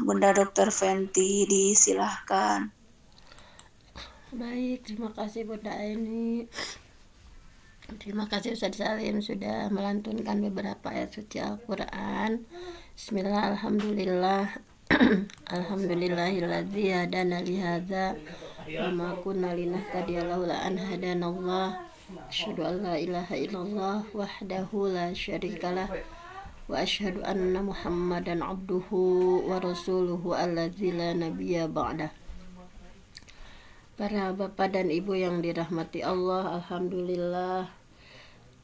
Bunda Dokter Fenty, disilahkan. Baik, terima kasih Bunda Aini. Terima kasih Ustaz Salim sudah melantunkan beberapa ayat suci Al-Quran. Bismillah, alhamdulillah. Alhamdulillahilladzi hadana lihadza wa ma kunna linahtadiya laula an hadanallah. Asyhadu an la ilaha illallah wahdahu la syarikalah wa asyhadu anna Muhammadan abduhu wa rasuluhu alladzi la nabiyya ba'dah. Para bapak dan ibu yang dirahmati Allah, alhamdulillah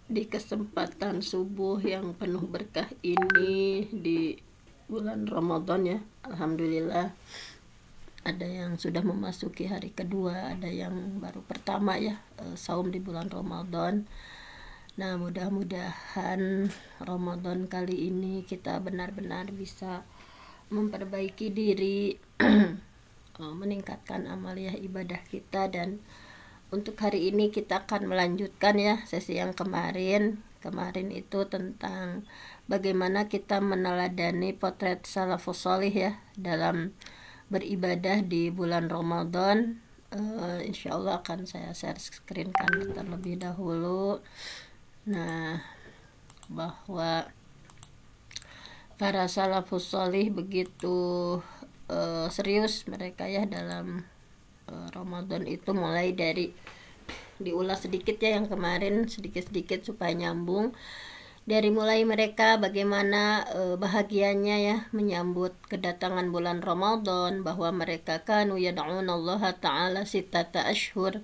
di kesempatan subuh yang penuh berkah ini di bulan Ramadan ya, alhamdulillah ada yang sudah memasuki hari kedua, ada yang baru pertama ya saum di bulan Ramadan. Nah, mudah-mudahan Ramadan kali ini kita benar-benar bisa memperbaiki diri, meningkatkan amaliyah ibadah kita. Dan untuk hari ini kita akan melanjutkan ya sesi yang kemarin itu tentang bagaimana kita meneladani potret salafus sholih ya dalam beribadah di bulan Ramadan. Insya Allah akan saya share screen kan terlebih dahulu. Nah, bahwa para salafus sholih begitu serius mereka ya dalam Ramadan itu, mulai dari diulas sedikit ya yang kemarin sedikit-sedikit supaya nyambung. Dari mulai mereka bagaimana bahagianya ya menyambut kedatangan bulan Ramadan, bahwa mereka kanu yad'unallaha ta'ala sittata ashhur,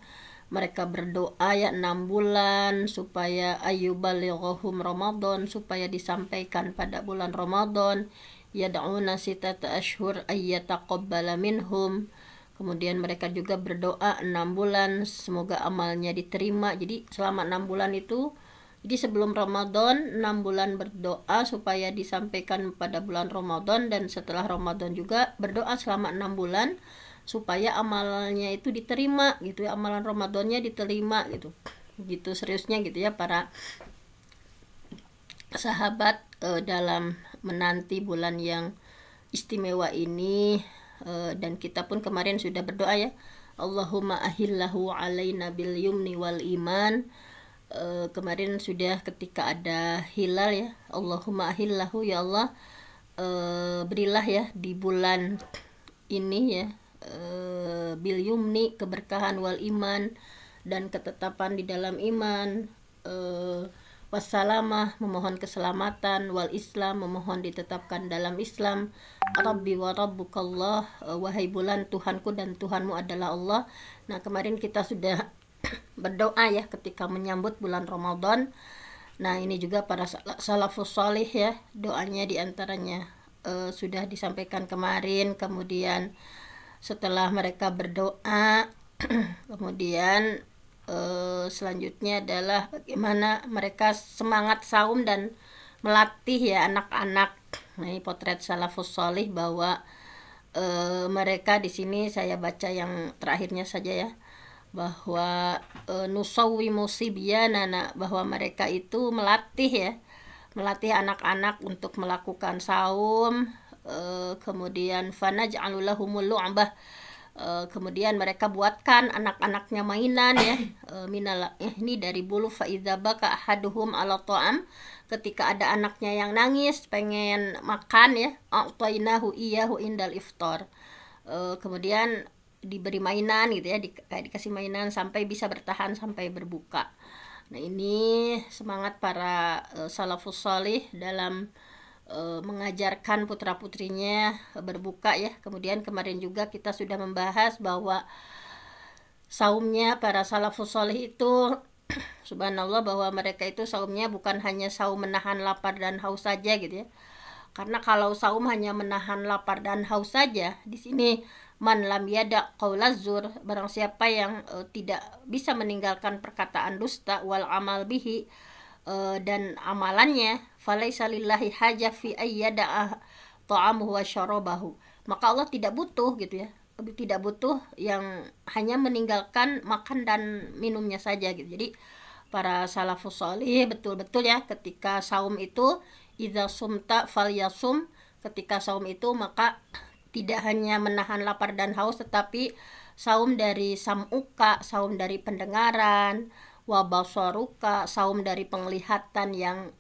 mereka berdoa ya 6 bulan supaya ayyubalighahum Ramadan, supaya disampaikan pada bulan Ramadan. Yad'una sittata ashhur ayyataqabbala minhum. Kemudian mereka juga berdoa 6 bulan semoga amalnya diterima. Jadi selama 6 bulan itu, jadi sebelum Ramadan 6 bulan berdoa supaya disampaikan pada bulan Ramadan, dan setelah Ramadan juga berdoa selama 6 bulan supaya amalnya itu diterima gitu ya, amalan Ramadannya diterima gitu. Begitu seriusnya gitu ya para sahabat dalam menanti bulan yang istimewa ini. Dan kita pun kemarin sudah berdoa ya, Allahumma ahillahu alaina bil yumni wal iman. Kemarin sudah ketika ada hilal ya, Allahumma ahillahu, ya Allah berilah ya di bulan ini ya bil yumni, keberkahan, wal iman, dan ketetapan di dalam iman, wassalamah, memohon keselamatan, wal Islam, memohon ditetapkan dalam Islam. Rabbi wa rabbukallah, wahai bulan Tuhanku dan Tuhanmu adalah Allah. Nah, kemarin kita sudah berdoa ya ketika menyambut bulan Ramadan. Nah, ini juga para salafus sholih ya, doanya diantaranya sudah disampaikan kemarin. Kemudian setelah mereka berdoa kemudian selanjutnya adalah bagaimana mereka semangat saum dan melatih ya anak-anak. Nah, ini potret salafus sholih bahwa mereka di sini saya baca yang terakhirnya saja ya, bahwa nusawwimu sibyanana, bahwa mereka itu melatih anak-anak untuk melakukan saum. Kemudian fanaj'alu lahumul lu'bah, kemudian mereka buatkan anak-anaknya mainan ya, minal ini dari bulu faidza baka ahaduhum ala ta'am, ketika ada anaknya yang nangis pengen makan ya, a'tainahu iyyahu indal iftar, kemudian diberi mainan gitu ya, kayak dikasih mainan sampai bisa bertahan sampai berbuka. Nah, ini semangat para salafus sholih dalam mengajarkan putra-putrinya berbuka ya. Kemudian kemarin juga kita sudah membahas bahwa saumnya para salafus sholih itu subhanallah, bahwa mereka itu saumnya bukan hanya saum menahan lapar dan haus saja gitu ya. Karena kalau saum hanya menahan lapar dan haus saja, di sini man lam yada qaulaz zur, barang siapa yang tidak bisa meninggalkan perkataan dusta, wal amal bihi, dan amalannya, falaisa lillahi haja fi ayyada'a ta'amuhu wa syarabahu, maka Allah tidak butuh gitu ya, tidak butuh yang hanya meninggalkan makan dan minumnya saja gitu. Jadi para salafus sholih betul-betul ya ketika saum itu, idza sumta falyasum, ketika saum itu maka Tidak hanya menahan lapar dan haus, tetapi saum dari sam'uka, saum dari pendengaran, wa basaruka, saum dari penglihatan yang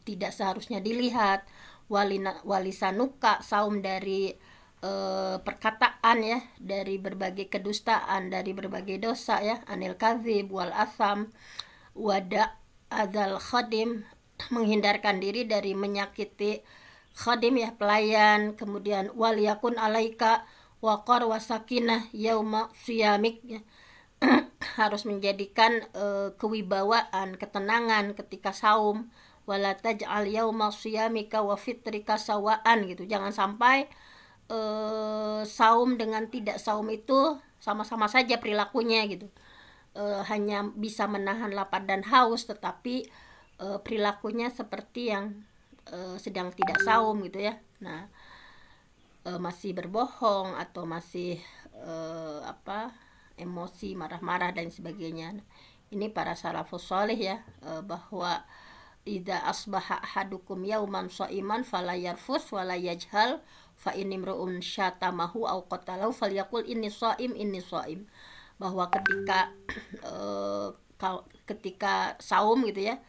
tidak seharusnya dilihat, walisanuka, saum dari perkataan ya, dari berbagai kedustaan, dari berbagai dosa ya, anil kadzib wal asam, wada adzal khadim, menghindarkan diri dari menyakiti khadim ya, pelayan. Kemudian waliyakun alaika waqar wasakinah yauma siyamik ya. Harus menjadikan kewibawaan, ketenangan ketika saum. Wala taj'al yauma siyamika wa fitrika sawaan gitu. Jangan sampai saum dengan tidak saum itu sama-sama saja perilakunya gitu. Hanya bisa menahan lapar dan haus, tetapi perilakunya seperti yang sedang tidak saum gitu ya. Nah, masih berbohong atau masih emosi, marah-marah dan sebagainya. Nah, ini para salafus shalih ya, bahwa idza asbaha ahadukum yauman shaiman fala yarfus wala yajhal fa inimruun syatamahu au qatalahu falyaqul inni shaim, bahwa ketika saum gitu ya,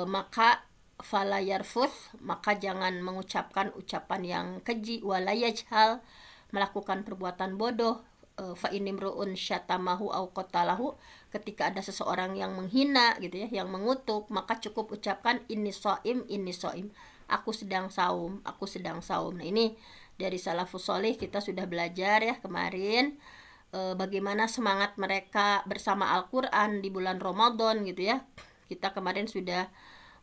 maka fala yarfus, maka jangan mengucapkan ucapan yang keji, wala yajhal, melakukan perbuatan bodoh, fa inimruun syatamahu au qatalahu, ketika ada seseorang yang menghina gitu ya, yang mengutuk, maka cukup ucapkan inni shaim, aku sedang saum. Nah, ini dari salafus shalih kita sudah belajar ya kemarin bagaimana semangat mereka bersama Al-Qur'an di bulan Ramadan gitu ya. Kita kemarin sudah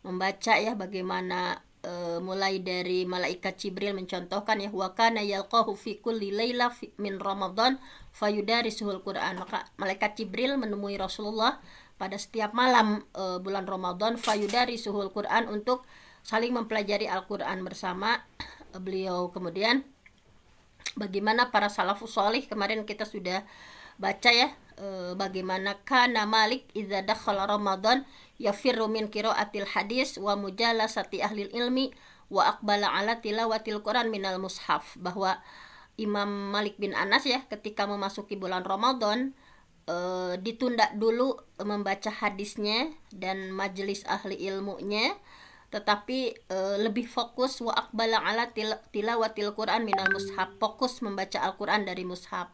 membaca ya bagaimana mulai dari malaikat Jibril mencontohkan ya, wa kana yalqahu fi kulli laila min Ramadan fayudarisuhul Qur'an. Maka malaikat Jibril menemui Rasulullah pada setiap malam bulan Ramadan, fayudarisuhul Qur'an, untuk saling mempelajari Al-Qur'an bersama beliau. Kemudian bagaimana para salafus shalih kemarin kita sudah baca ya, bagaimana kana Malik idza dakhala Ramadan yafirru min qiraatil hadis wa mujalasati ahlil ilmi wa aqbala ala tilawatil Quran minal mushaf, bahwa Imam Malik bin Anas ya ketika memasuki bulan Ramadan ditunda dulu membaca hadisnya dan majelis ahli ilmunya, tetapi lebih fokus wa aqbala ala tilawatil Quran minal mushaf, fokus membaca Al-Quran dari mushaf.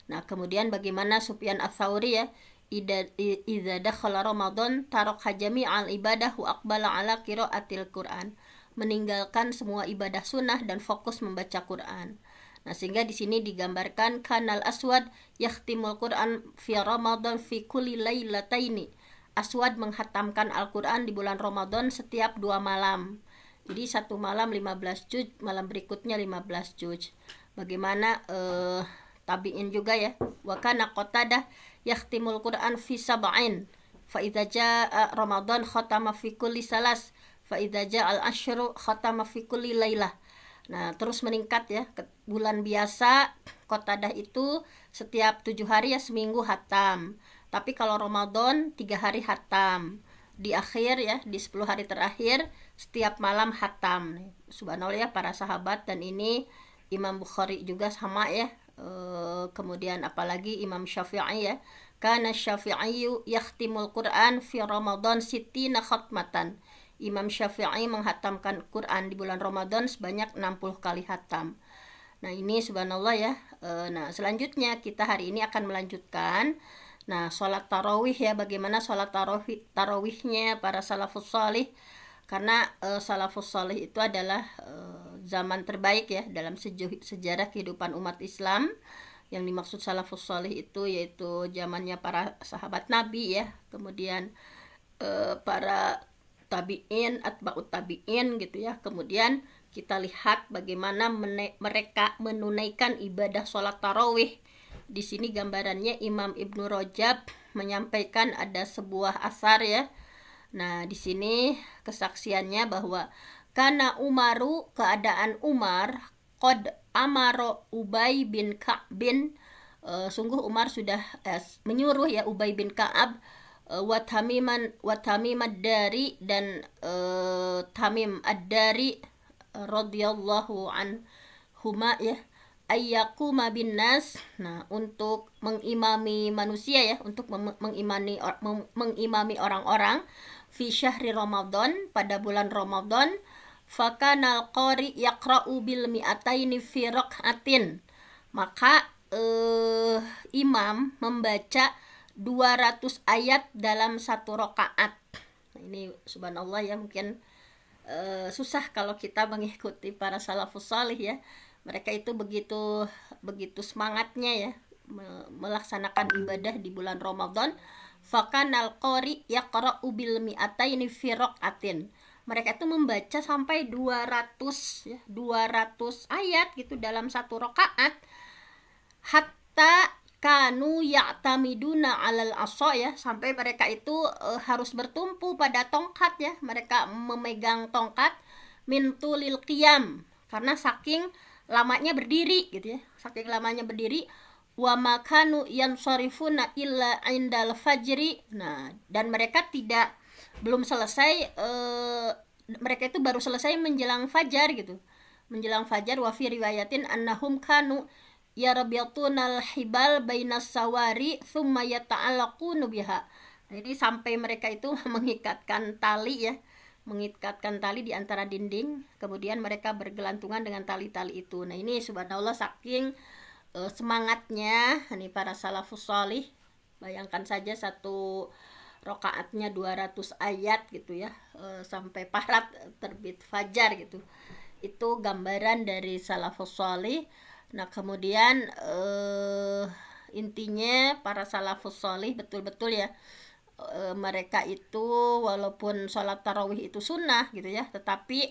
Nah, kemudian bagaimana Sufyan Ats-Tsauri ya, idza dakhala Ramadan taraka jami'al ibadah wa aqbala ala qiraatil Quran, meninggalkan semua ibadah sunnah dan fokus membaca Quran. Nah, sehingga di sini digambarkan kanal aswad yakhtimul Quran fi Ramadan fi kulli lailataini. Aswad menghatamkan Al-Quran di bulan Ramadan setiap 2 malam. Jadi satu malam 15 juz, malam berikutnya 15 juz. Bagaimana tabi'in juga ya, wa kana Qatadah yakhtimul Quran fi sab'in fa idza jaa Ramadan khatama fi kulli salas fa idza jaa al-ashru khatama fi kulli lailah. Nah, terus meningkat ya. Bulan biasa Qatadah itu setiap 7 hari ya seminggu hatam. Tapi kalau Ramadan 3 hari hatam. Di akhir ya, di 10 hari terakhir setiap malam hatam. Subhanallah ya para sahabat, dan ini Imam Bukhari juga sama ya. Kemudian apalagi Imam Syafi'i ya, kana Syafi'i yakhtimul Quran fi Ramadan sittina khatmatan. Imam Syafi'i menghatamkan Quran di bulan Ramadan sebanyak 60 kali hatam. Nah, ini subhanallah ya. Nah, selanjutnya kita hari ini akan melanjutkan sholat tarawih ya, bagaimana sholat tarawihnya para salafus shalih, karena salafus shalih itu adalah zaman terbaik ya dalam sejarah kehidupan umat Islam. Yang dimaksud salafus shalih itu yaitu zamannya para sahabat Nabi ya, kemudian para tabi'in, atba'ut tabi'in gitu ya. Kemudian kita lihat bagaimana mereka menunaikan ibadah sholat tarawih. Di sini gambarannya Imam Ibnu Rajab menyampaikan ada sebuah asar ya. Nah, di sini kesaksiannya bahwa kana Umaru, keadaan Umar, qad amaro Ubay bin Ka'b, sungguh Umar sudah menyuruh ya Ubay bin Ka'ab, wa Tamim ad-Dari, dan Tamim ad-Dari radhiyallahu anhuma ya, ayyaquma binnas. Nah, untuk mengimami manusia ya, untuk mengimami orang-orang fi syahri Ramadan, pada bulan Ramadan. Fakanal qari yaqra'u bil mi'ataini fi rak'atin. Maka imam membaca 200 ayat dalam satu rakaat. Nah, ini subhanallah ya, mungkin susah kalau kita mengikuti para salafus salih ya. Mereka itu begitu semangatnya ya melaksanakan ibadah di bulan Ramadan. Fakanal qari yaqra'u bil mi'ataini fi rak'atin. Mereka itu membaca sampai 200 ya, 200 ayat gitu dalam satu rakaat. Hatta kanu ya'tamiduna 'alal asa ya, sampai mereka itu harus bertumpu pada tongkat ya. Mereka memegang tongkat min tulil qiyam, karena saking lamanya berdiri gitu ya. Saking lamanya berdiri. Wa makanu yansharifuna illa indal fajri. Nah, dan mereka belum selesai, mereka itu baru selesai menjelang fajar gitu. Menjelang fajar. Wa fi riwayatin annahum kanu yarbiyatunal hibal bainas sawari thumma yata'allaquna biha. Jadi sampai mereka itu mengikatkan tali ya, mengikatkan tali di antara dinding, kemudian mereka bergelantungan dengan tali-tali itu. Nah, ini subhanallah saking semangatnya ini para salafus salih. Bayangkan saja satu rakaatnya 200 ayat gitu ya, sampai parat terbit fajar gitu. Itu gambaran dari salafus salih. Nah, kemudian intinya para salafus salih betul-betul ya, mereka itu walaupun sholat tarawih itu sunnah gitu ya, tetapi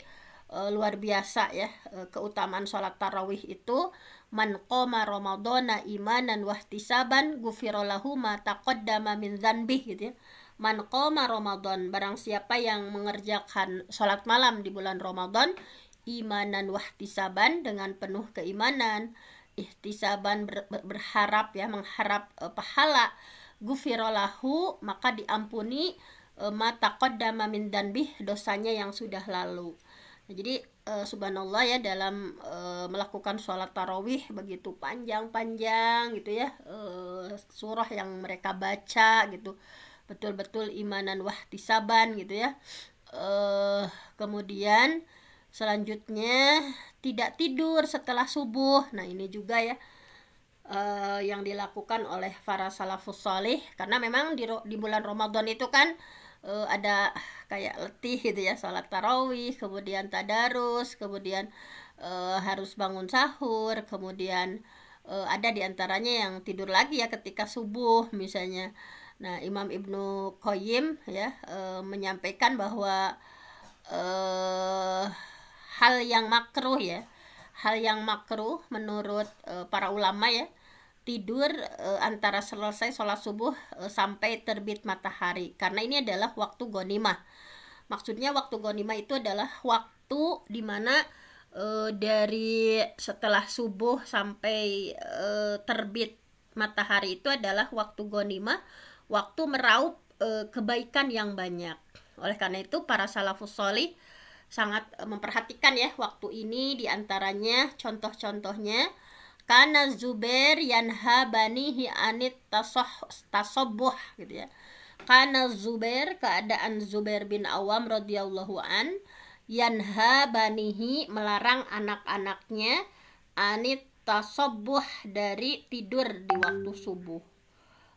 luar biasa ya keutamaan sholat tarawih itu. Man qoma ramadhana imanan wahtisaban ghufira lahu ma taqaddama min dzanbih gitu ya. Man qoma Ramadan, barang siapa yang mengerjakan sholat malam di bulan Ramadan imanan wahtisaban, dengan penuh keimanan, ihtisaban berharap ya, mengharap pahala, ghufira lahu, maka diampuni ma taqaddama min dzanbih, dosanya yang sudah lalu. Nah, jadi subhanallah ya, dalam melakukan sholat tarawih begitu panjang-panjang gitu ya, surah yang mereka baca gitu, betul-betul imanan wahtisaban gitu ya. Kemudian selanjutnya tidak tidur setelah subuh. Nah, ini juga ya yang dilakukan oleh para salafus salih, karena memang di bulan Ramadan itu kan ada kayak letih gitu ya, sholat tarawih, kemudian tadarus, kemudian harus bangun sahur, kemudian ada diantaranya yang tidur lagi ya ketika subuh misalnya. Nah, Imam Ibnu Qayyim ya menyampaikan bahwa hal yang makruh ya, hal yang makruh menurut para ulama ya, tidur antara selesai sholat subuh sampai terbit matahari, karena ini adalah waktu ghanimah. Maksudnya waktu ghanimah itu adalah waktu dimana dari setelah subuh sampai terbit matahari itu adalah waktu ghanimah, waktu meraup kebaikan yang banyak. Oleh karena itu para salafus sholih sangat memperhatikan ya waktu ini. Diantaranya contoh-contohnya, kana Zubair yanha banihi anit tasobbuh gitu ya. Kana Zubair, keadaan Zubair bin Awam radhiyallahu an, yanha banihi, melarang anak-anaknya, anit tasobbuh, dari tidur di waktu subuh.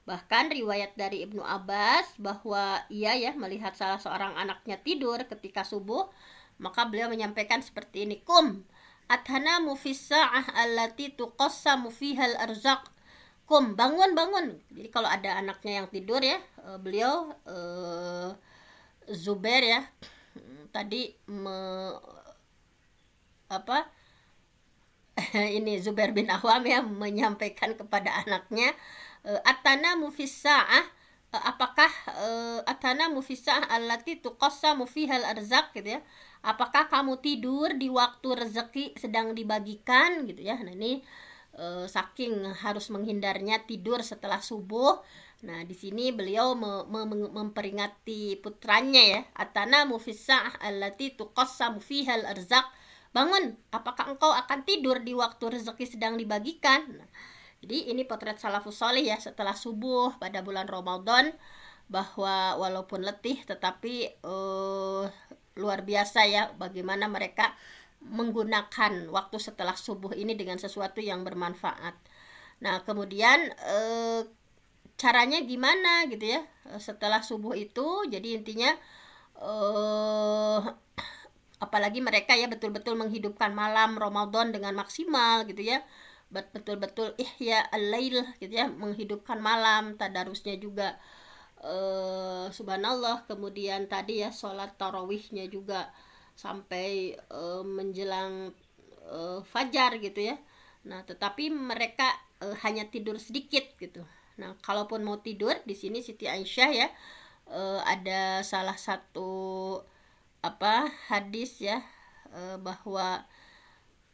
Bahkan riwayat dari Ibnu Abbas bahwa ia ya melihat salah seorang anaknya tidur ketika subuh, maka beliau menyampaikan seperti ini, kum athanamu fis sa'ah allati tuqassamu fihal arzaq. Kum, bangun. Jadi kalau ada anaknya yang tidur ya, beliau Zubair ya tadi ini Zubair bin Awam ya menyampaikan kepada anaknya, atanamu fis sa'ah, apakah atanamu fis sa'ah allati tuqassamu fihal arzaq gitu ya. Apakah kamu tidur di waktu rezeki sedang dibagikan gitu ya. Nah, ini saking harus menghindarnya tidur setelah subuh. Nah, di sini beliau memperingati putranya ya, atana mufissa allati tuqassamu fihal arzaq, bangun, apakah engkau akan tidur di waktu rezeki sedang dibagikan? Nah, jadi ini potret salafus saleh ya setelah subuh pada bulan Ramadan, bahwa walaupun letih tetapi luar biasa ya bagaimana mereka menggunakan waktu setelah subuh ini dengan sesuatu yang bermanfaat. Nah, kemudian caranya gimana gitu ya setelah subuh itu. Jadi intinya apalagi mereka ya betul-betul menghidupkan malam Ramadan dengan maksimal gitu ya, betul-betul ihya al-lail gitu ya, menghidupkan malam, tadarusnya juga subhanallah. Kemudian tadi ya sholat tarawihnya juga sampai menjelang fajar gitu ya. Nah, tetapi mereka hanya tidur sedikit gitu. Nah, kalaupun mau tidur, di sini Siti Aisyah ya ada salah satu hadis ya bahwa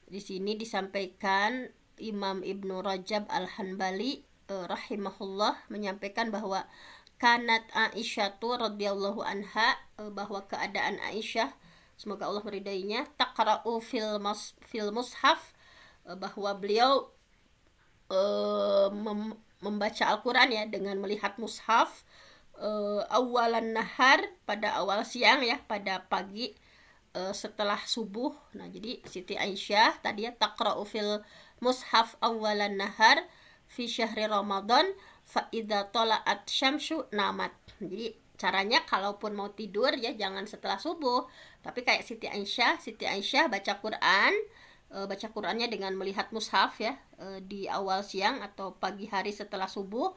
di sini disampaikan Imam Ibnu Rajab Al-Hanbali rahimahullah menyampaikan bahwa kanat Aisyatu radhiyallahu anha, bahwa keadaan Aisyah semoga Allah meridainya, taqra'u fil mushaf, bahwa beliau membaca Al-Quran ya dengan melihat mushaf awalan nahar, pada awal siang ya, pada pagi setelah subuh. Nah, jadi Siti Aisyah tadi ya taqra'u fil mushaf awalan nahar fi syahri Ramadan fa idza tala'at syamsu namat. Jadi caranya kalaupun mau tidur ya jangan setelah subuh, tapi kayak Siti Aisyah baca Quran, baca Qurannya dengan melihat mushaf ya di awal siang atau pagi hari setelah subuh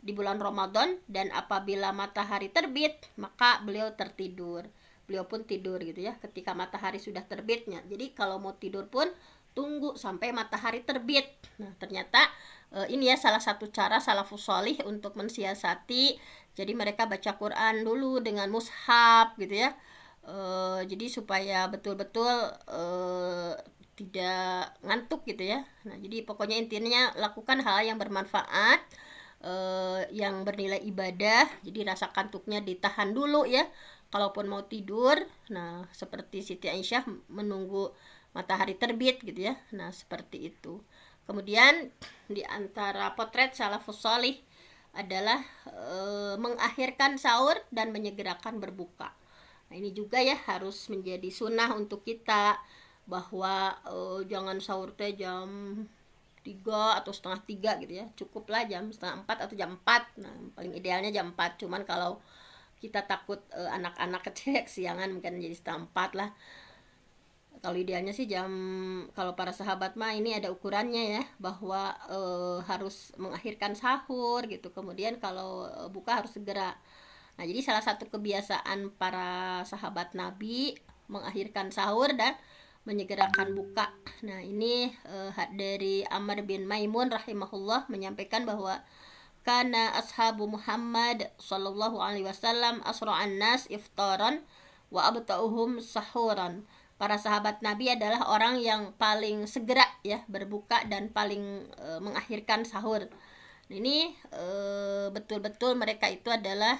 di bulan Ramadan, dan apabila matahari terbit maka beliau tertidur. Beliau pun tidur gitu ya ketika matahari sudah terbitnya. Jadi kalau mau tidur pun tunggu sampai matahari terbit. Nah, ternyata ini ya salah satu cara salafus shalih untuk mensiasati. Jadi mereka baca Quran dulu dengan mushaf gitu ya. Jadi supaya betul-betul tidak ngantuk gitu ya. Nah, jadi pokoknya intinya lakukan hal yang bermanfaat, yang bernilai ibadah. Jadi rasa kantuknya ditahan dulu ya kalaupun mau tidur. Nah, seperti Siti Aisyah menunggu matahari terbit gitu ya. Nah, seperti itu. Kemudian di antara potret salafus shalih adalah mengakhirkan sahur dan menyegerakan berbuka. Nah, ini juga ya harus menjadi sunnah untuk kita, bahwa jangan sahur teh jam 3 atau setengah 3 gitu ya, cukuplah jam setengah 4 atau jam 4. Nah, paling idealnya jam 4, cuman kalau kita takut anak-anak kecil kesiangan mungkin jadi setengah 4 lah. Kalau idealnya sih kalau para sahabat mah ini ada ukurannya ya, bahwa harus mengakhirkan sahur gitu, kemudian kalau buka harus segera. Nah, jadi salah satu kebiasaan para sahabat Nabi mengakhirkan sahur dan menyegerakan buka. Nah, ini dari Amr bin Maimun rahimahullah menyampaikan bahwa kana ashabu Muhammad sallallahu alaihi wasallam asra'an nas iftaran wa abta'uhum sahuran. Para sahabat Nabi adalah orang yang paling segera ya berbuka dan paling mengakhirkan sahur. Ini betul-betul mereka itu adalah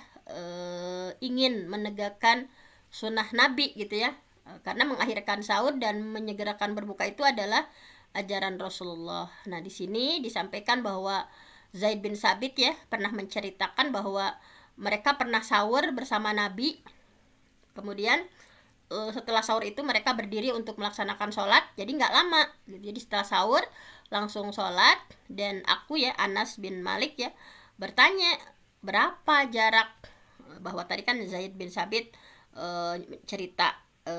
ingin menegakkan sunnah Nabi gitu ya. Karena mengakhirkan sahur dan menyegerakan berbuka itu adalah ajaran Rasulullah. Nah, di sini disampaikan bahwa Zaid bin Sabit ya pernah menceritakan bahwa mereka pernah sahur bersama Nabi. Kemudian setelah sahur itu mereka berdiri untuk melaksanakan sholat. Jadi nggak lama. Jadi setelah sahur langsung sholat, dan aku ya Anas bin Malik ya bertanya berapa jarak, bahwa tadi kan Zaid bin Sabit cerita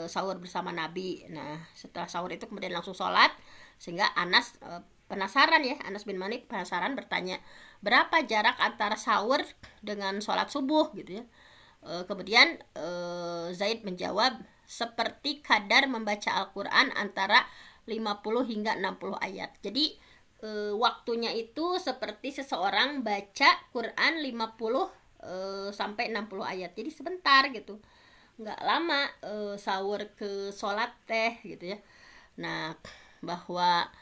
sahur bersama Nabi. Nah, setelah sahur itu kemudian langsung sholat, sehingga Anas penasaran ya, Anas bin Malik penasaran bertanya berapa jarak antara sahur dengan sholat subuh gitu ya. Kemudian Zaid menjawab seperti kadar membaca Al-Quran antara 50 hingga 60 ayat. Jadi waktunya itu seperti seseorang baca Quran 50 sampai 60 ayat. Jadi sebentar gitu, nggak lama sahur ke sholat teh gitu ya. Nah, bahwa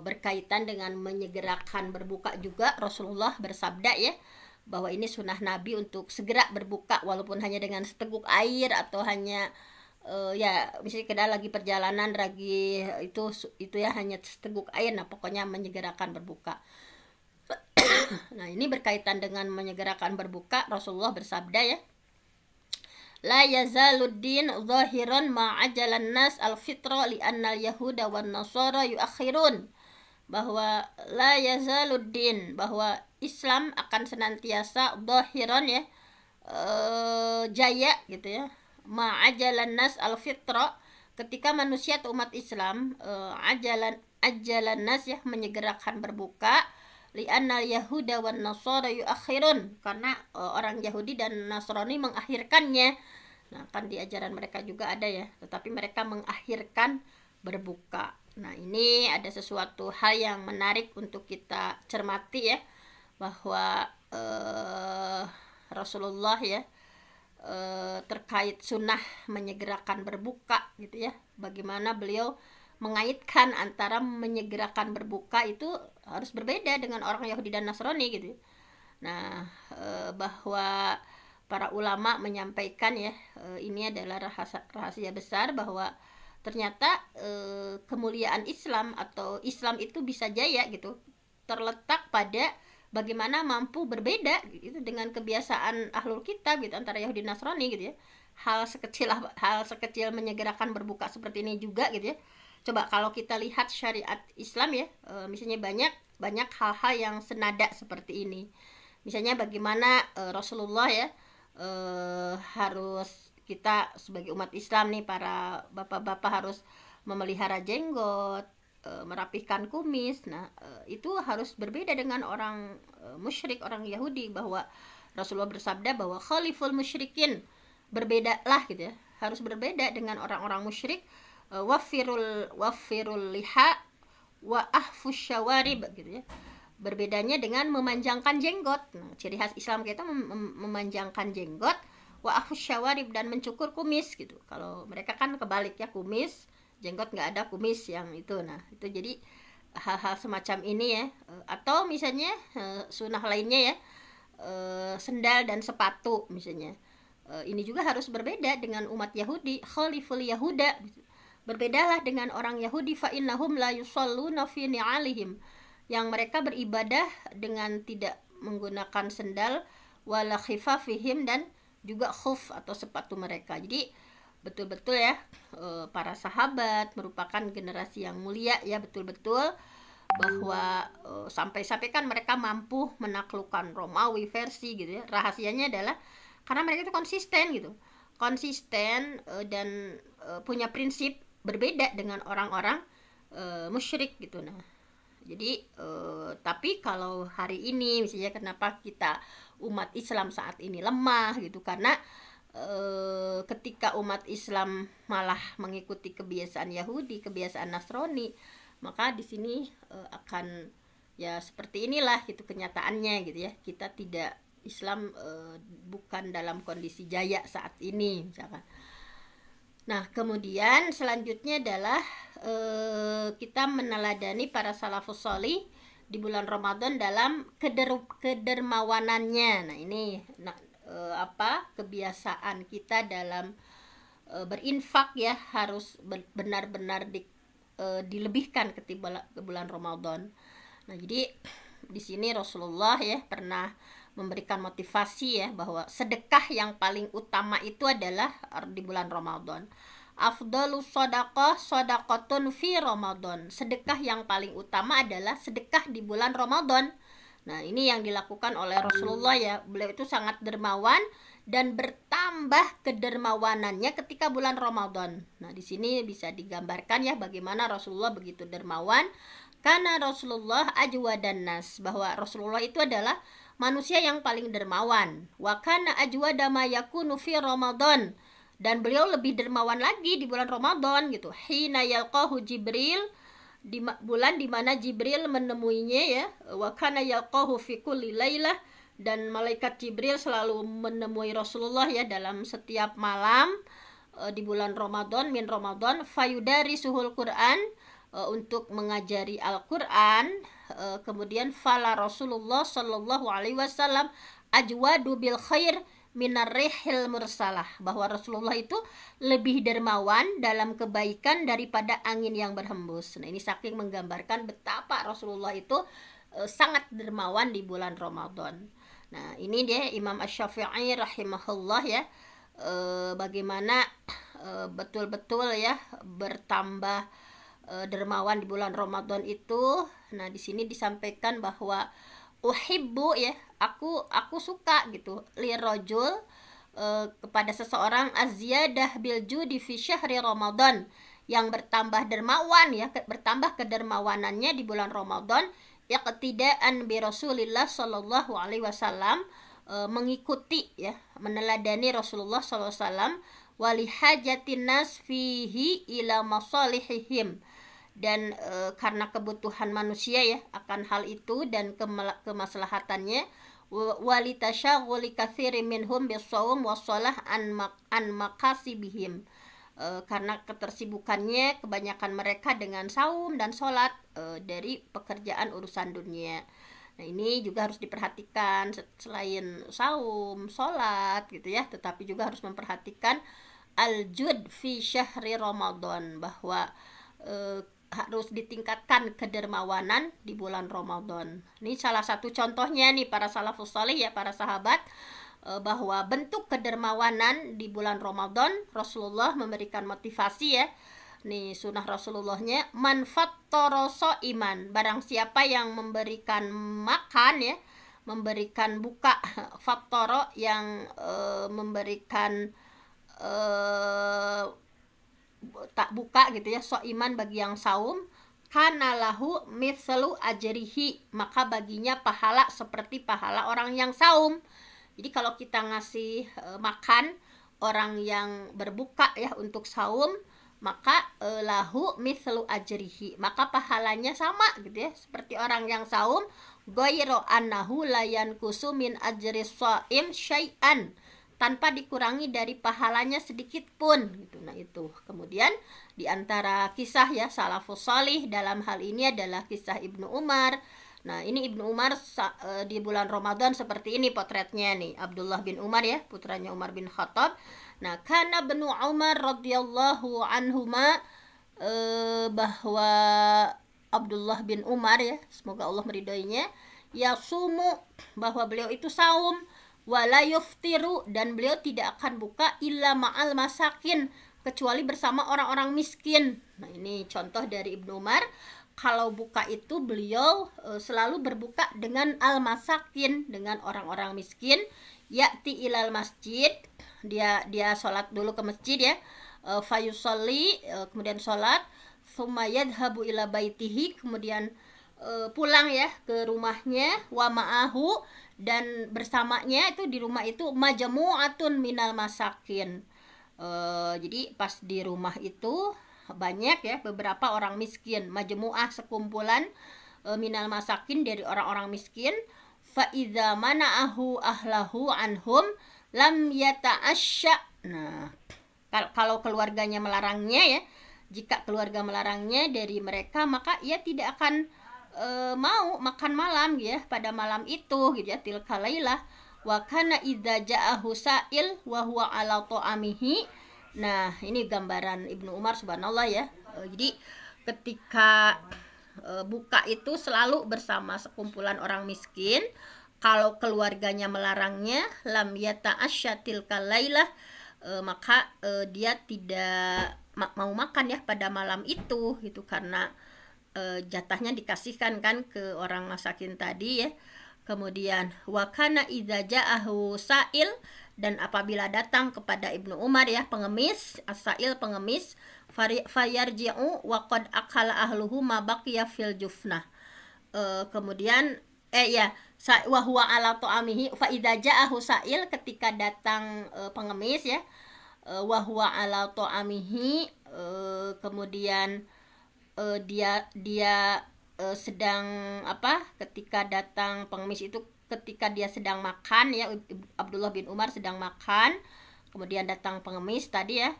berkaitan dengan menyegerakan berbuka juga Rasulullah bersabda ya, bahwa ini sunnah Nabi untuk segera berbuka walaupun hanya dengan seteguk air atau hanya ya misalnya kita lagi perjalanan lagi itu ya hanya seteguk air, nah pokoknya menyegerakan berbuka. Nah ini berkaitan dengan menyegerakan berbuka, Rasulullah bersabda ya, la yazaluddin zahiran ma'ajalan nas al-fitra li'annal yahuda wan nasara yuakhirun, bahwa la yazaluddin, bahwa Islam akan senantiasa zahiran ya, jaya gitu ya, ma'ajalan nas al-fitra, ketika manusia atau umat Islam ajalan nas ya, menyegerakan berbuka, li'annal yahuda wan nasara yuakhirun, karena orang Yahudi dan Nasrani mengakhirkannya. Nah kan di ajaran mereka juga ada ya, tetapi mereka mengakhirkan berbuka. Nah ini ada sesuatu hal yang menarik untuk kita cermati ya, bahwa Rasulullah ya, terkait sunnah menyegerakan berbuka gitu ya, bagaimana beliau mengaitkan antara menyegerakan berbuka itu harus berbeda dengan orang Yahudi dan Nasrani gitu. Nah, bahwa para ulama menyampaikan ya, ini adalah rahasia besar bahwa ternyata kemuliaan Islam atau Islam itu bisa jaya gitu, terletak pada bagaimana mampu berbeda gitu dengan kebiasaan ahlul kitab gitu, antara Yahudi dan Nasrani gitu ya. Hal sekecil menyegerakan berbuka seperti ini juga gitu ya. Coba kalau kita lihat syariat Islam ya, misalnya banyak hal-hal yang senada seperti ini. Misalnya bagaimana Rasulullah ya, harus kita sebagai umat Islam nih, para bapak-bapak harus memelihara jenggot, merapihkan kumis. Nah itu harus berbeda dengan orang musyrik, orang Yahudi, bahwa Rasulullah bersabda bahwa khaliful musyrikin, berbedalah gitu ya, harus berbeda dengan orang-orang musyrik. Wafirul liha wa ahfus syawarib gitu ya, berbedanya dengan memanjangkan jenggot. Nah, ciri khas Islam kita memanjangkan jenggot, wa ahfus syawarib, dan mencukur kumis gitu. Kalau mereka kan kebalik ya, kumis, jenggot nggak ada, kumis yang itu. Nah itu jadi hal-hal semacam ini ya. Atau misalnya sunnah lainnya ya, sendal dan sepatu misalnya, ini juga harus berbeda dengan umat Yahudi, khaliful yahuda, berbedalah dengan orang Yahudi, fa innahum la yusalluna fi ni'alihim, yang mereka beribadah dengan tidak menggunakan sendal, wala khifafihim, dan juga khuf atau sepatu mereka. Jadi betul-betul ya, para sahabat merupakan generasi yang mulia ya, betul-betul bahwa sampai-sampai kan mereka mampu menaklukkan Romawi versi gitu ya. Rahasianya adalah karena mereka itu konsisten dan punya prinsip berbeda dengan orang-orang musyrik gitu. Nah jadi tapi kalau hari ini misalnya, kenapa kita umat Islam saat ini lemah gitu, karena ketika umat Islam malah mengikuti kebiasaan Yahudi, kebiasaan Nasrani, maka di sini akan ya seperti inilah gitu kenyataannya gitu ya. Kita tidak, Islam bukan dalam kondisi jaya saat ini misalkan. Nah kemudian selanjutnya adalah kita meneladani para salafus sholih di bulan Ramadan dalam kedermawanannya. Nah ini kebiasaan kita dalam berinfak ya, harus benar-benar dilebihkan ketika bulan Ramadan. Nah jadi di sini Rasulullah ya pernah memberikan motivasi ya, bahwa sedekah yang paling utama itu adalah di bulan Ramadan. Afdalu shadaqah shadaqatun fi Ramadan. Sedekah yang paling utama adalah sedekah di bulan Ramadan. Nah ini yang dilakukan oleh Rasulullah ya. Beliau itu sangat dermawan dan bertambah kedermawanannya ketika bulan Ramadan. Nah di sini bisa digambarkan ya bagaimana Rasulullah begitu dermawan, karena Rasulullah ajwadan nas, bahwa Rasulullah itu adalah manusia yang paling dermawan. Wa kana ajwada ma yakunu fi Ramadan, dan beliau lebih dermawan lagi di bulan Ramadan gitu. Hina yalqahu Jibril, di bulan dimana Jibril menemuinya ya. Wa kana yalqahu fi kulli lailah, dan malaikat Jibril selalu menemui Rasulullah ya dalam setiap malam di bulan Ramadan, min Ramadan, fayudari suhul Quran, untuk mengajari Al-Quran. Kemudian fala Rasulullah sallallahu alaihi wasallam ajwadu bil khair minarrihil mursalah, bahwa Rasulullah itu lebih dermawan dalam kebaikan daripada angin yang berhembus. Nah, ini saking menggambarkan betapa Rasulullah itu sangat dermawan di bulan Ramadan. Nah, ini dia Imam Asy-Syafi'i rahimahullah ya, bagaimana betul-betul ya bertambah dermawan di bulan Ramadan itu. Nah, di sini disampaikan bahwa uhibbu ya, aku suka gitu, lirajul kepada seseorang azyadah bil judi fi syahri Ramadan, yang bertambah dermawan ya, bertambah kedermawanannya di bulan Ramadan, iqtidaan bi Rasulillah sallallahu alaihi wasallam, mengikuti ya, meneladani Rasulullah sallallahu alaihi wasallam, wali hajatin nas fihi ila masalihihim, dan karena kebutuhan manusia ya akan hal itu dan kemaslahatannya, walitasyaghuli katsirin minhum bisawm wassalah an makasibihim, karena ketersibukannya kebanyakan mereka dengan saum dan sholat dari pekerjaan urusan dunia. Nah, ini juga harus diperhatikan, selain saum, sholat gitu ya, tetapi juga harus memperhatikan al-jud fi syahri Ramadan, bahwa harus ditingkatkan kedermawanan di bulan Ramadan. Ini salah satu contohnya nih para salafus salih ya, para sahabat, bahwa bentuk kedermawanan di bulan Ramadan Rasulullah memberikan motivasi ya. Nih sunnah Rasulullahnya, man fattara iman, barang siapa yang memberikan makan ya, memberikan buka, fattara yang memberikan tak buka gitu ya, iman bagi yang saum, kana lahu mithlu ajrihi, maka baginya pahala seperti pahala orang yang saum. Jadi kalau kita ngasih makan orang yang berbuka ya untuk saum, maka lahu mithlu ajrihi, maka pahalanya sama gitu ya, seperti orang yang saum, ghairu annahu la yanqusu min ajri shaim syai'an, tanpa dikurangi dari pahalanya sedikit pun gitu. Nah, itu kemudian di antara kisah ya salafus salih dalam hal ini adalah kisah Ibnu Umar. Nah, ini Ibnu Umar di bulan Ramadan seperti ini potretnya nih, Abdullah bin Umar ya, putranya Umar bin Khattab. Nah, kana Ibnu Umar radhiyallahu anhuma, bahwa Abdullah bin Umar ya, semoga Allah meridhoinya, yasumu, bahwa beliau itu saum, wala yuftiru, dan beliau tidak akan buka illa ma'al masakin, kecuali bersama orang-orang miskin. Nah, ini contoh dari Ibnu Umar, kalau buka itu beliau selalu berbuka dengan al-masakin, dengan orang-orang miskin. Ya'ti ilal masjid, dia sholat dulu ke masjid ya, fayusalli, kemudian sholat, thumma yadhabu ila baitihi, kemudian pulang ya ke rumahnya, wa ma'ahu, dan bersamanya itu di rumah itu majmu'atun minal masakin, jadi pas di rumah itu banyak ya beberapa orang miskin, majmu'ah sekumpulan, minal masakin dari orang-orang miskin. Fa idza mana'ahu ahlahu anhum lam yata'asya. Nah, kalau keluarganya melarangnya ya, jika keluarga melarangnya dari mereka, maka ia tidak akan mau makan malam ya pada malam itu gitu ya, tilka lailah. Wa kana idza ja'ahu sa'il wa huwa ala ta'amihi. Nah, ini gambaran Ibnu Umar, subhanallah ya. Jadi ketika buka itu selalu bersama sekumpulan orang miskin. Kalau keluarganya melarangnya, lam yata'asya tilka lailah, maka dia tidak mau makan ya pada malam itu gitu, karena jatahnya dikasihkan kan ke orang masakin tadi ya. Kemudian wakana idza ja'ahu sa'il, dan apabila datang kepada Ibnu Umar ya pengemis, as-sa'il pengemis, fayarji'u wa qad akala ahluhu ma baqiya fil jufnah. Kemudian wa huwa ala ta'amihi, fa idza ja'ahu sa'il, ketika datang pengemis ya, wa huwa ala ta'amihi, kemudian dia sedang ketika datang pengemis itu ketika dia sedang makan ya, Abdullah bin Umar sedang makan, kemudian datang pengemis tadi ya,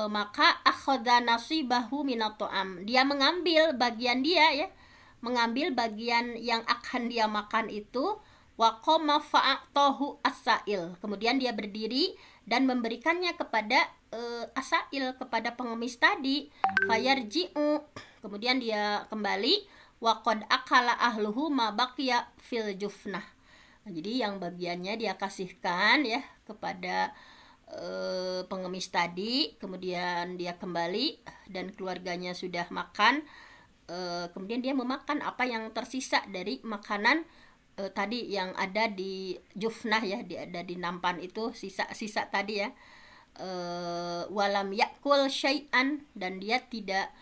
maka akhadha nasibahu minat ta'am, dia mengambil bagian dia ya, mengambil bagian yang akan dia makan itu, wa qama fa'atahu as-sa'il. Kemudian dia berdiri dan memberikannya kepada as-sa'il, kepada pengemis tadi. Fayarji'u, kemudian dia kembali, wa qad akala ahluhu ma baqiya fil jufnah. Nah, jadi yang bagiannya dia kasihkan ya kepada pengemis tadi, kemudian dia kembali dan keluarganya sudah makan, kemudian dia memakan apa yang tersisa dari makanan tadi yang ada di jufnah ya, ada di nampan itu, sisa-sisa tadi ya. Walam yakul syai'an, dan dia tidak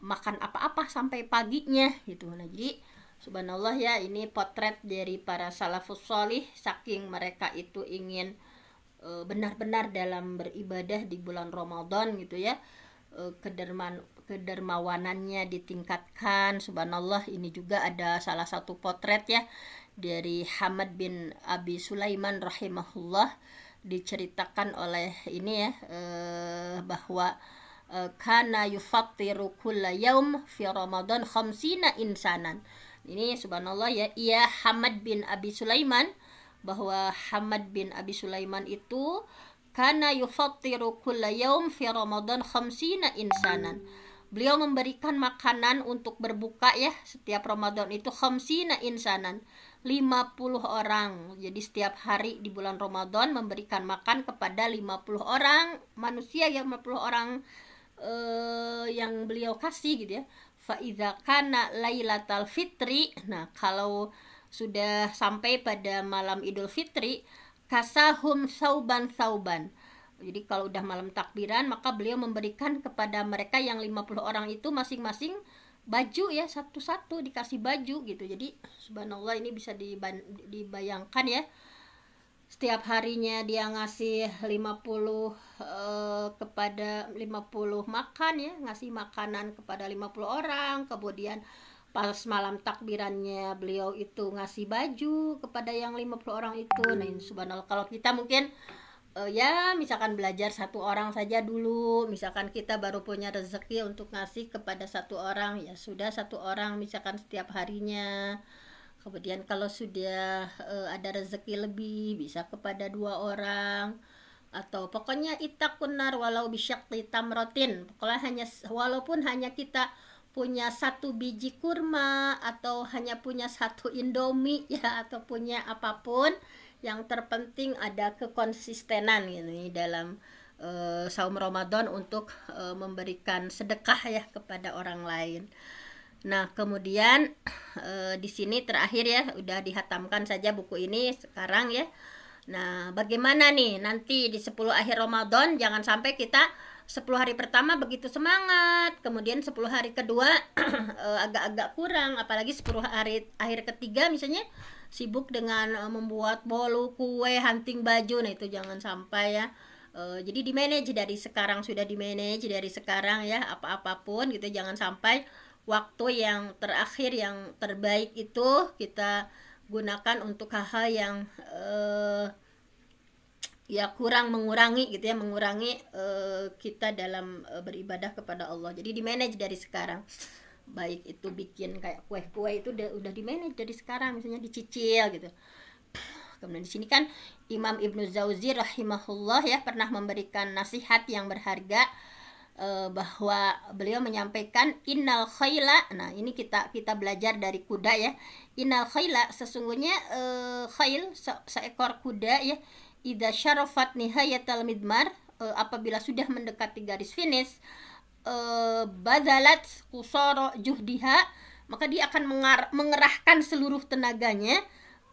makan apa-apa sampai paginya gitu. Nah, jadi subhanallah ya, ini potret dari para salafus sholih, saking mereka itu ingin benar-benar dalam beribadah di bulan Ramadan gitu ya, kedermawanannya ditingkatkan. Subhanallah, ini juga ada salah satu potret ya dari Hamad bin Abi Sulaiman rahimahullah, diceritakan oleh ini ya, bahwa kana yufattiru kulla yaum fi Ramadan khamsina insanan. Ini subhanallah ya, ia Hamad bin Abi Sulaiman, bahwa Hamad bin Abi Sulaiman itu kana yufattiru kulla yaum fi Ramadan khamsina insanan. Beliau memberikan makanan untuk berbuka ya setiap Ramadan itu khamsina insanan, 50 orang. Jadi setiap hari di bulan Ramadan memberikan makan kepada 50 orang manusia ya, 50 orang yang beliau kasih gitu ya. Fa idza kana lailatal fitri, nah kalau sudah sampai pada malam Idul Fitri, kasahum sauban. Jadi kalau udah malam takbiran, maka beliau memberikan kepada mereka yang 50 orang itu masing-masing baju ya, satu-satu dikasih baju gitu. Jadi subhanallah, ini bisa dibayangkan ya, setiap harinya dia ngasih 50 kepada 50 makan ya, ngasih makanan kepada 50 orang. Kemudian pas malam takbirannya beliau itu ngasih baju kepada yang 50 orang itu. Nah, subhanallah, kalau kita mungkin ya misalkan belajar satu orang saja dulu, misalkan kita baru punya rezeki untuk ngasih kepada satu orang, ya sudah satu orang misalkan setiap harinya. Kemudian kalau sudah ada rezeki lebih, bisa kepada 2 orang, atau pokoknya itakunar walau bisyaqti tamrotin. Pokoknya walaupun hanya kita punya 1 biji kurma, atau hanya punya 1 indomie ya, atau punya apapun, yang terpenting ada kekonsistenan ini dalam saum Ramadan untuk memberikan sedekah ya kepada orang lain. Nah, kemudian di sini terakhir ya, udah dihatamkan saja buku ini sekarang ya. Nah, bagaimana nih nanti di 10 akhir Ramadan, jangan sampai kita 10 hari pertama begitu semangat, kemudian 10 hari kedua agak-agak kurang, apalagi 10 hari akhir ketiga misalnya sibuk dengan membuat bolu, kue, hunting baju. Nah, itu jangan sampai ya. Jadi di-manage dari sekarang, sudah di-manage dari sekarang ya, apa-apapun gitu. Jangan sampai waktu yang terakhir, yang terbaik itu kita gunakan untuk hal-hal yang ya kurang mengurangi gitu ya, mengurangi kita dalam beribadah kepada Allah. Jadi di-manage dari sekarang. Baik itu bikin kayak kue-kue itu udah di-manage dari sekarang, misalnya dicicil gitu. Kemudian di sini kan Imam Ibnu Jauzi rahimahullah ya pernah memberikan nasihat yang berharga, bahwa beliau menyampaikan innal khayla. Nah, ini kita belajar dari kuda ya. Innal khayla, sesungguhnya khayl seekor kuda ya, idza syarafat nihayatal midmar, apabila sudah mendekati garis finish, badalat qusara juhdiha, maka dia akan mengerahkan seluruh tenaganya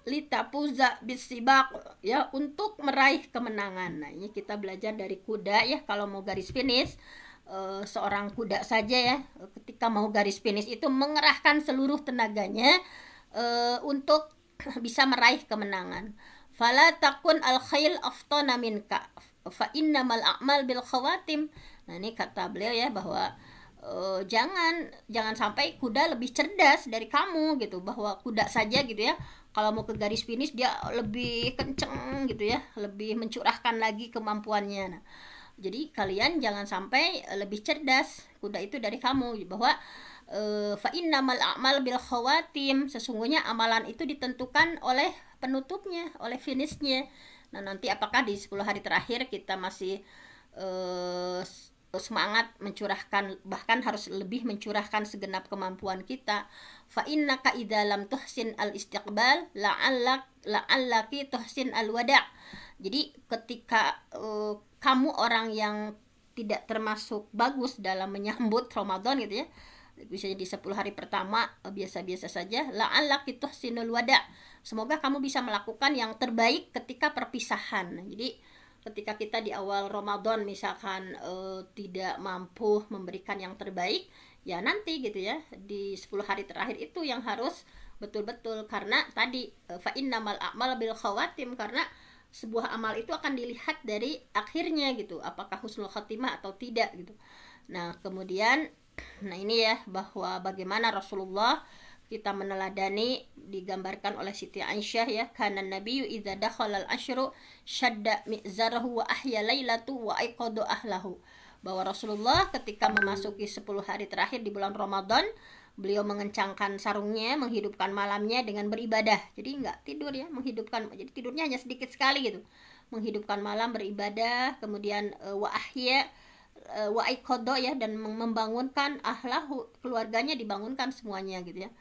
litapuza bisibaq ya, untuk meraih kemenangan. Nah, ini kita belajar dari kuda ya, kalau mau garis finish, seorang kuda saja ya ketika mau garis finish itu mengerahkan seluruh tenaganya untuk bisa meraih kemenangan. Fala takun al khayl aftana minka fa innamal a'mal bil khawatim. Nah, ini kata beliau ya, bahwa jangan sampai kuda lebih cerdas dari kamu gitu, bahwa kuda saja gitu ya kalau mau ke garis finish dia lebih kenceng gitu ya, lebih mencurahkan lagi kemampuannya. Nah, jadi kalian jangan sampai lebih cerdas kuda itu dari kamu, bahwa fa innamal a'mal bil khawatim, sesungguhnya amalan itu ditentukan oleh penutupnya, oleh finishnya. Nah, nanti apakah di 10 hari terakhir kita masih semangat mencurahkan, bahkan harus lebih mencurahkan segenap kemampuan kita. Fa innaka idza lam tuhsin al istiqbal la'allaki tuhsin al wada'. Jadi ketika kamu orang yang tidak termasuk bagus dalam menyambut Ramadan gitu ya, bisa jadi 10 hari pertama biasa-biasa saja, la'allaki tuhsinul wada'. Semoga kamu bisa melakukan yang terbaik ketika perpisahan. Jadi ketika kita di awal Ramadan misalkan tidak mampu memberikan yang terbaik, ya nanti gitu ya di 10 hari terakhir itu yang harus betul-betul, karena tadi fa innamal a'mal bil khawatim, karena sebuah amal itu akan dilihat dari akhirnya gitu, apakah husnul khatimah atau tidak gitu. Nah, kemudian ini ya, bahwa bagaimana Rasulullah kita meneladani digambarkan oleh Siti Aisyah ya, kana nabiyyu idza dakhala al-asyru syadda mi'zarahu wa ahya lailatu wa aiqadu ahlahu. Bahwa Rasulullah ketika memasuki 10 hari terakhir di bulan Ramadan, beliau mengencangkan sarungnya, menghidupkan malamnya dengan beribadah. Jadi enggak tidur ya, menghidupkan, jadi tidurnya hanya sedikit sekali gitu. Menghidupkan malam beribadah, kemudian wa ahya wa aiqadu ya, dan membangunkan ahlahu, keluarganya dibangunkan semuanya gitu ya.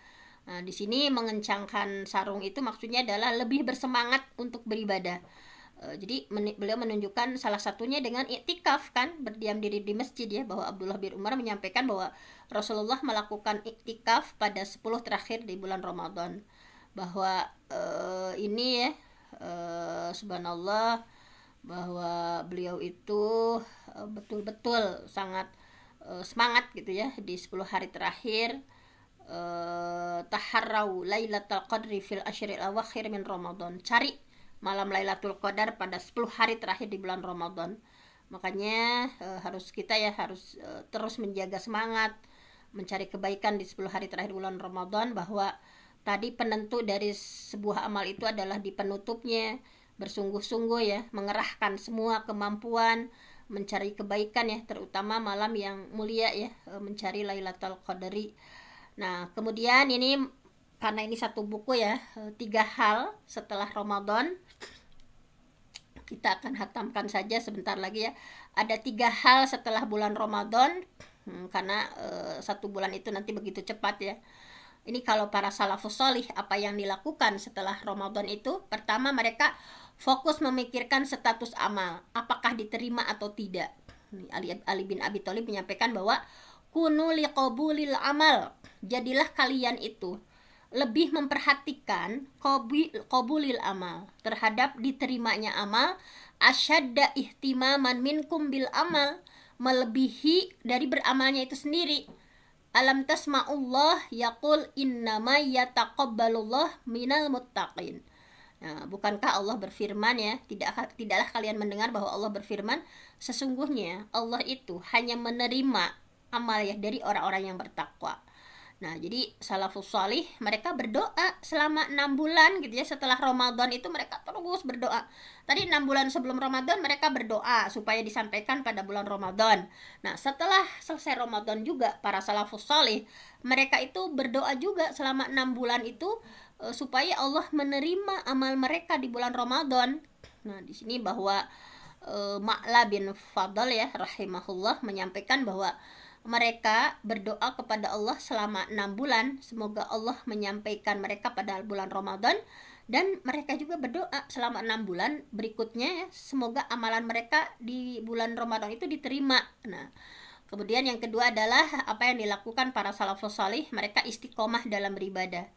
Nah, di sini mengencangkan sarung itu maksudnya adalah lebih bersemangat untuk beribadah. Jadi beliau menunjukkan salah satunya dengan iktikaf kan, berdiam diri di masjid ya, bahwa Abdullah bin Umar menyampaikan bahwa Rasulullah melakukan iktikaf pada 10 terakhir di bulan Ramadan. Bahwa ini ya, subhanallah, bahwa beliau itu betul-betul sangat semangat gitu ya di 10 hari terakhir. Taharrau lailatul qadri fil asyril awakhir min Ramadan. Cari malam Lailatul Qadar pada 10 hari terakhir di bulan Ramadan. Makanya kita harus terus menjaga semangat mencari kebaikan di 10 hari terakhir bulan Ramadan, bahwa tadi penentu dari sebuah amal itu adalah di penutupnya, bersungguh-sungguh ya, mengerahkan semua kemampuan mencari kebaikan ya, terutama malam yang mulia ya, mencari Lailatul Qadari. Nah, kemudian ini karena ini satu buku ya, 3 hal setelah Ramadan, kita akan hatamkan saja sebentar lagi ya. Ada 3 hal setelah bulan Ramadan, karena 1 bulan itu nanti begitu cepat ya. Ini kalau para salafus sholih apa yang dilakukan setelah Ramadan itu, pertama mereka fokus memikirkan status amal, apakah diterima atau tidak. Ali bin Abi Thalib menyampaikan bahwa kunu liqabulil amal, jadilah kalian itu lebih memperhatikan qabulil amal, terhadap diterimanya amal, asyadda ihtimaman minkum bil amal, melebihi dari beramalnya itu sendiri. Alam tasma'ullah yaqul innama yataqabbalullah minal muttaqin. Nah, bukankah Allah berfirman ya, tidaklah kalian mendengar bahwa Allah berfirman, sesungguhnya Allah itu hanya menerima amal ya dari orang-orang yang bertakwa. Nah, jadi salafus shalih mereka berdoa selama 6 bulan gitu ya, setelah Ramadan itu mereka terus berdoa. Tadi 6 bulan sebelum Ramadan mereka berdoa supaya disampaikan pada bulan Ramadan. Nah, setelah selesai Ramadan juga para salafus shalih mereka itu berdoa juga selama 6 bulan itu supaya Allah menerima amal mereka di bulan Ramadan. Nah, di sini bahwa Ma'la bin Fadl ya rahimahullah menyampaikan bahwa mereka berdoa kepada Allah selama 6 bulan, semoga Allah menyampaikan mereka pada bulan Ramadan, dan mereka juga berdoa selama 6 bulan berikutnya ya, semoga amalan mereka di bulan Ramadan itu diterima. Nah, kemudian yang kedua adalah apa yang dilakukan para salafus salih, mereka istiqomah dalam beribadah.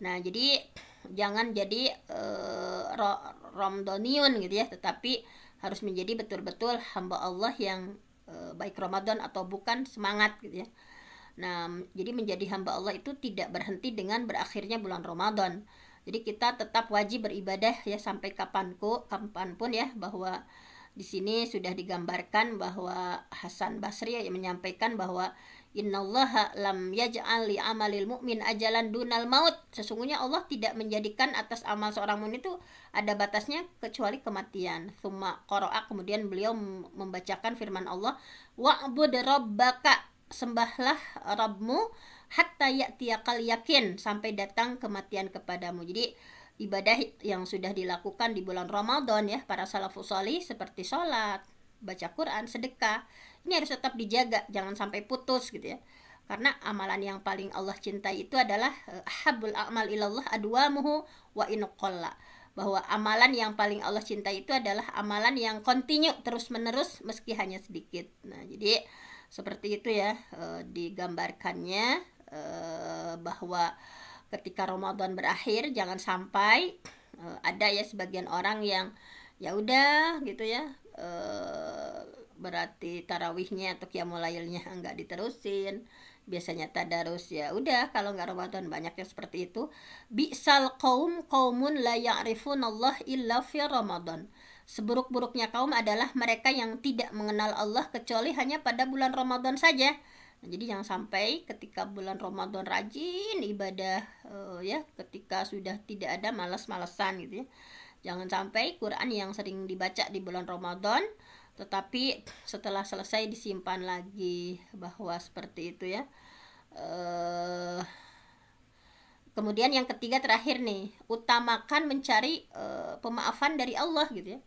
Nah, jadi jangan jadi Ramadaniun gitu ya, tetapi harus menjadi betul-betul hamba Allah yang baik Ramadan atau bukan, semangat gitu ya. Nah, jadi menjadi hamba Allah itu tidak berhenti dengan berakhirnya bulan Ramadan. Jadi kita tetap wajib beribadah ya sampai kapanpun ya, bahwa di sini sudah digambarkan bahwa Hasan Basri yang menyampaikan bahwa innallaha lam yaj'al li amalil mu'min ajalan dunal maut. Sesungguhnya Allah tidak menjadikan atas amal seorang mukmin itu ada batasnya kecuali kematian. Tsumma qara'a, kemudian beliau membacakan firman Allah, wa'bud rabbaka, sembahlah Rabbmu hatta ya'tiyakal yakin, sampai datang kematian kepadamu. Jadi ibadah yang sudah dilakukan di bulan Ramadan ya, para salafus shalih seperti sholat, baca Quran, sedekah, ini harus tetap dijaga, jangan sampai putus gitu ya. Karena amalan yang paling Allah cintai itu adalah ahabbul a'mal ilallah adwamuhu wa in qalla. Bahwa amalan yang paling Allah cintai itu adalah amalan yang kontinu terus-menerus meski hanya sedikit. Nah, jadi seperti itu ya digambarkannya bahwa ketika Ramadan berakhir jangan sampai ada ya sebagian orang yang ya udah gitu ya berarti tarawihnya atau qiyamul lailnya enggak diterusin, biasanya tadarus ya udah, kalau nggak Ramadan banyak yang seperti itu. Bi'sal qaum qaumun la ya'rifuna Allah illa fi Ramadan. Seburuk-buruknya kaum adalah mereka yang tidak mengenal Allah kecuali hanya pada bulan Ramadan saja. Nah, jadi jangan sampai ketika bulan Ramadan rajin ibadah ya, ketika sudah tidak ada malas-malesan gitu ya. Jangan sampai Quran yang sering dibaca di bulan Ramadan tetapi setelah selesai disimpan lagi, bahwa seperti itu ya. Kemudian yang ketiga terakhir nih, utamakan mencari pemaafan dari Allah gitu ya.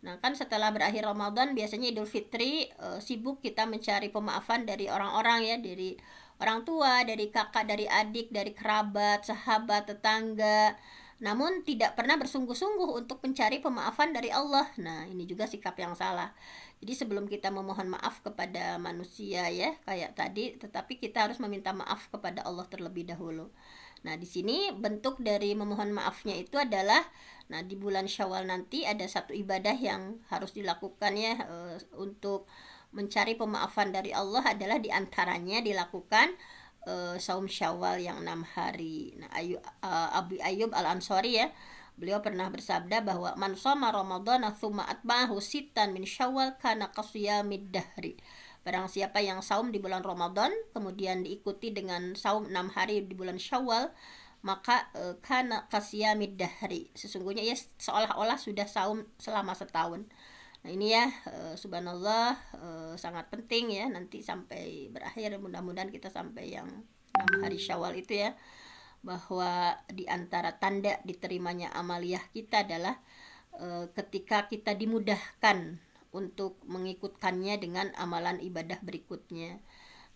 Nah kan setelah berakhir Ramadan biasanya Idul Fitri sibuk kita mencari pemaafan dari orang-orang ya, dari orang tua, dari kakak, dari adik, dari kerabat, sahabat, tetangga, namun tidak pernah bersungguh-sungguh untuk mencari pemaafan dari Allah. Nah ini juga sikap yang salah. Jadi sebelum kita memohon maaf kepada manusia ya kayak tadi, tetapi kita harus meminta maaf kepada Allah terlebih dahulu. Nah di sini bentuk dari memohon maafnya itu adalah, nah di bulan Syawal nanti ada satu ibadah yang harus dilakukan ya untuk mencari pemaafan dari Allah, adalah diantaranya dilakukan saum Syawal yang 6 hari. Nah, Abu Ayyub Al-Ansari ya, beliau pernah bersabda bahwa man shoma Ramadhana tsumma atba'ahu sittan min Syawal kana qasiyamid dahri. Barang siapa yang saum di bulan Ramadan kemudian diikuti dengan saum 6 hari di bulan Syawal, maka kana qasiyamid dahri, sesungguhnya ya seolah-olah sudah saum selama setahun. Nah ini ya subhanallah sangat penting ya, nanti sampai berakhir mudah-mudahan kita sampai yang 6 hari Syawal itu ya, bahwa di antara tanda diterimanya amaliyah kita adalah ketika kita dimudahkan untuk mengikutkannya dengan amalan ibadah berikutnya.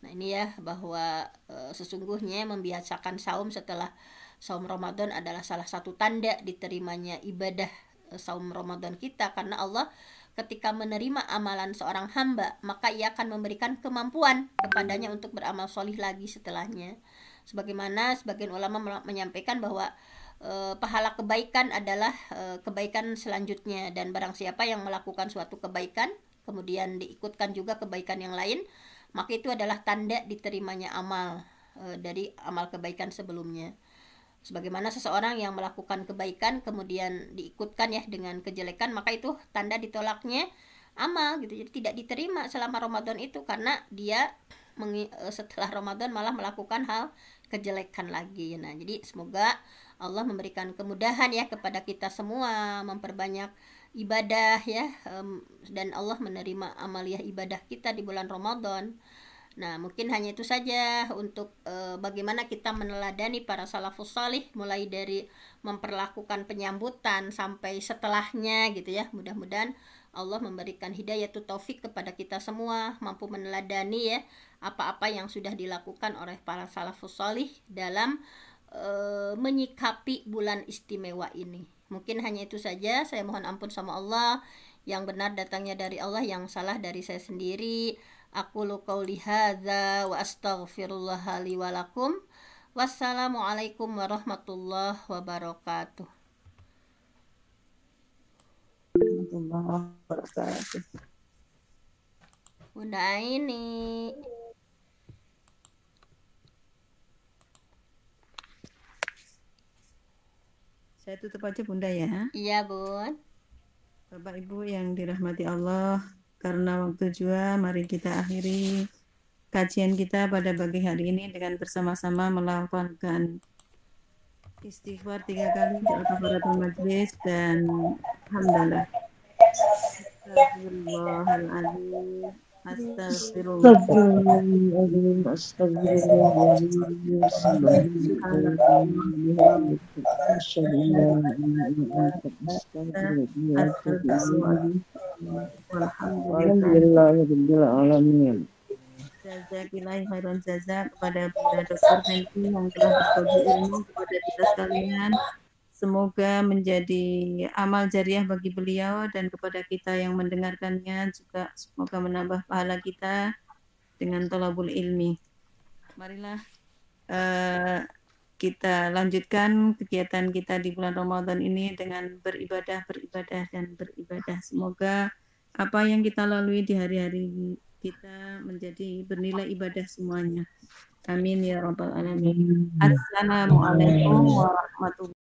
Nah ini ya bahwa sesungguhnya membiasakan saum setelah saum Ramadan adalah salah satu tanda diterimanya ibadah saum Ramadan kita, karena Allah ketika menerima amalan seorang hamba maka ia akan memberikan kemampuan kepadanya untuk beramal solih lagi setelahnya. Sebagaimana sebagian ulama menyampaikan bahwa pahala kebaikan adalah kebaikan selanjutnya, dan barang siapa yang melakukan suatu kebaikan kemudian diikutkan juga kebaikan yang lain, maka itu adalah tanda diterimanya amal dari amal kebaikan sebelumnya. Sebagaimana seseorang yang melakukan kebaikan kemudian diikutkan ya dengan kejelekan, maka itu tanda ditolaknya amal gitu. Jadi tidak diterima selama Ramadan itu karena dia setelah Ramadan malah melakukan hal kejelekan lagi. Nah, jadi semoga Allah memberikan kemudahan ya kepada kita semua, memperbanyak ibadah ya, dan Allah menerima amaliyah ibadah kita di bulan Ramadan. Nah mungkin hanya itu saja untuk bagaimana kita meneladani para salafus salih, mulai dari memperlakukan penyambutan sampai setelahnya gitu ya. Mudah-mudahan Allah memberikan hidayah taufik kepada kita semua, mampu meneladani ya apa-apa yang sudah dilakukan oleh para salafus salih dalam menyikapi bulan istimewa ini. Mungkin hanya itu saja, saya mohon ampun sama Allah, yang benar datangnya dari Allah, yang salah dari saya sendiri. Aqulu qauli hadza wa astaghfirullah li wa lakum. Wassalamualaikum warahmatullahi wabarakatuh. Warahmatullahi wabarakatuh. Bunda Aini. Saya tutup aja Bunda ya. Iya Bun. Bapak Ibu yang dirahmati Allah, karena waktu juga mari kita akhiri kajian kita pada pagi hari ini dengan bersama-sama melakukan istighfar 3 kali, kafaratul majlis, dan hamdalah. Astagfirullahaladzim. Astagfirullah. Alhamdulillah. Jazakillahi khairan jazak kepada Bunda Dr. Fenty yang telah berbagi ilmu kepada kita sekalian. Semoga menjadi amal jariah bagi beliau dan kepada kita yang mendengarkannya juga semoga menambah pahala kita dengan thalabul ilmi. Marilah kita lanjutkan kegiatan kita di bulan Ramadan ini dengan beribadah. Semoga apa yang kita lalui di hari-hari kita menjadi bernilai ibadah semuanya. Amin ya rabbal alamin. Assalamualaikum warahmatullahi